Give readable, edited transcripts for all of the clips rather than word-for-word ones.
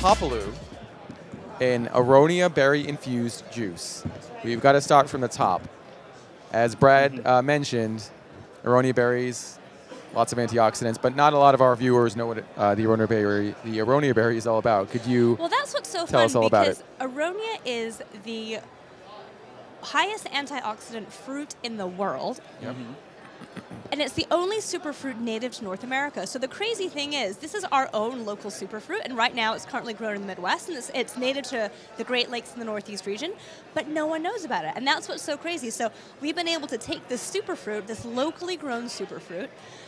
Poppilu, an Aronia berry infused juice. We've got to start from the top. As Brad mentioned, Aronia berries, lots of antioxidants, but not a lot of our viewers know what the Aronia berry is all about. Could you Well, that's what's so tell fun us all about it? because Aronia is the highest antioxidant fruit in the world. Yep. And it's the only superfruit native to North America. So the crazy thing is, this is our own local superfruit, and right now it's currently grown in the Midwest, and it's native to the Great Lakes in the Northeast region, but no one knows about it, and that's what's so crazy. So we've been able to take this superfruit, this locally grown superfruit,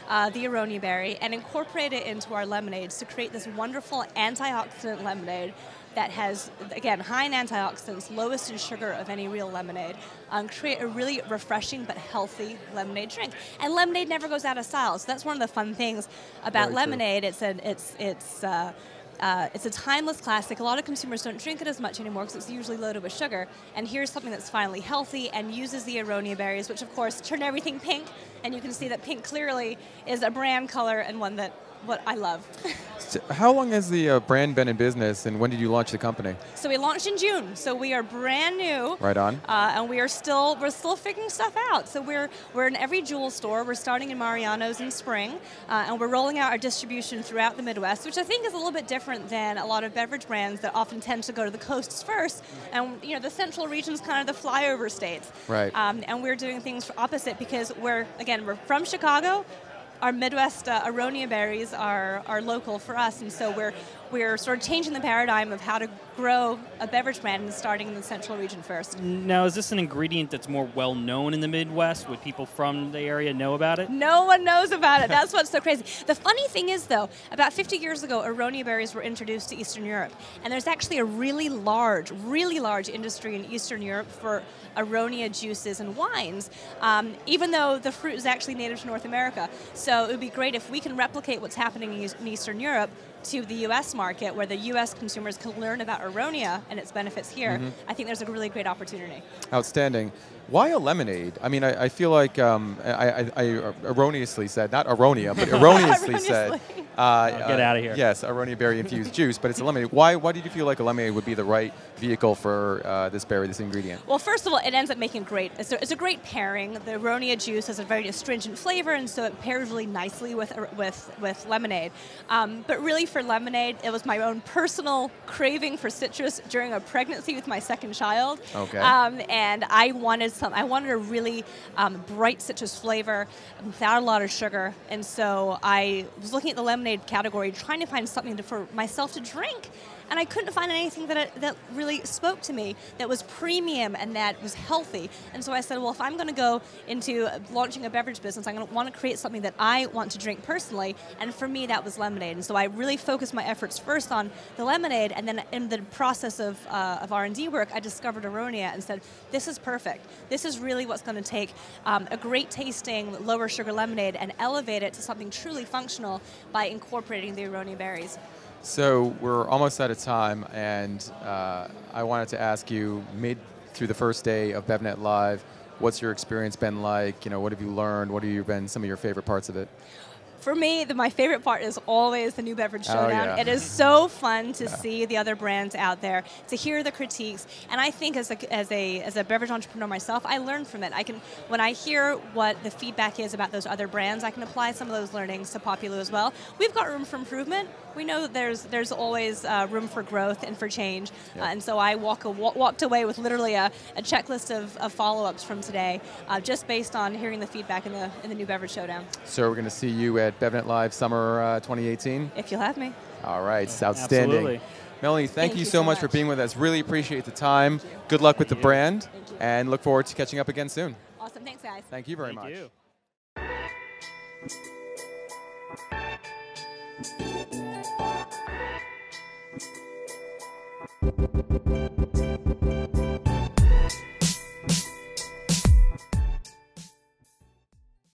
the Aronia berry, and incorporate it into our lemonades to create this wonderful antioxidant lemonade that has, again, high in antioxidants, lowest in sugar of any real lemonade, create a really refreshing but healthy lemonade drink. And lemonade never goes out of style, so that's one of the fun things about Very lemonade. True. It's a timeless classic. A lot of consumers don't drink it as much anymore because it's usually loaded with sugar. And here's something that's finally healthy and uses the Aronia berries, which of course turn everything pink. And you can see that pink clearly is a brand color and one that what I love. So how long has the brand been in business, and when did you launch the company? So we launched in June, so we are brand new. Right on. And we're still figuring stuff out. So we're in every jewel store. We're starting in Mariano's in spring, and we're rolling out our distribution throughout the Midwest, which I think is a little bit different than a lot of beverage brands that often tend to go to the coasts first. And the central region's kind of the flyover states. Right. And we're doing things opposite because we're from Chicago. Our Midwest Aronia berries are local for us, and so we're sort of changing the paradigm of how to grow a beverage brand and starting in the central region first. Now, is this an ingredient that's more well known in the Midwest? Would people from the area know about it? No one knows about it. That's what's so crazy. The funny thing is, though, about 50 years ago, Aronia berries were introduced to Eastern Europe, and there's actually a really large industry in Eastern Europe for Aronia juices and wines, even though the fruit is actually native to North America. So it would be great if we can replicate what's happening in Eastern Europe to the U.S. market, where the U.S. consumers can learn about Aronia and its benefits here. I think there's a really great opportunity. Outstanding. Why a lemonade? I mean, I feel like I erroneously said, not Aronia, but erroneously said. Get out of here. Yes, Aronia berry infused juice, but it's a lemonade. Why did you feel like a lemonade would be the right vehicle for this berry, this ingredient? Well, first of all, it ends up making great. It's a great pairing. The Aronia juice has a very astringent flavor, and so it pairs really nicely with lemonade. But really, for lemonade, it was my own personal craving for citrus during a pregnancy with my second child. Okay. And I wanted a really bright citrus flavor without a lot of sugar, and so I was looking at the lemonade category, trying to find something for myself to drink. And I couldn't find anything that really spoke to me, that was premium and that was healthy. And so I said, well, if I'm going to go into launching a beverage business, I'm going to want to create something that I want to drink personally. And for me, that was lemonade. And so I really focused my efforts first on the lemonade, and then in the process of R&D work, I discovered Aronia and said, this is perfect. This is really what's going to take a great tasting, lower sugar lemonade and elevate it to something truly functional by incorporating the Aronia berries. So we're almost out of time, and I wanted to ask you, through the first day of BevNet Live, what's your experience been like? What have you learned? What have been some of your favorite parts of it? For me, my favorite part is always the New Beverage Showdown. Oh, yeah. It is so fun to see the other brands out there, to hear the critiques, and I think as a beverage entrepreneur myself, I learn from it. When I hear what the feedback is about those other brands, I can apply some of those learnings to Poppilu as well. We've got room for improvement. We know that there's always room for growth and for change, and so I walked away with literally a checklist of follow-ups from today, just based on hearing the feedback in the New Beverage Showdown. So we're going to see you at BevNet Live Summer 2018? If you'll have me. All right, it's outstanding. Absolutely. Melanie, thank you so much for being with us. Really appreciate the time. Good luck with the brand, and look forward to catching up again soon. Awesome. Thanks, guys. Thank you very much. Thank you.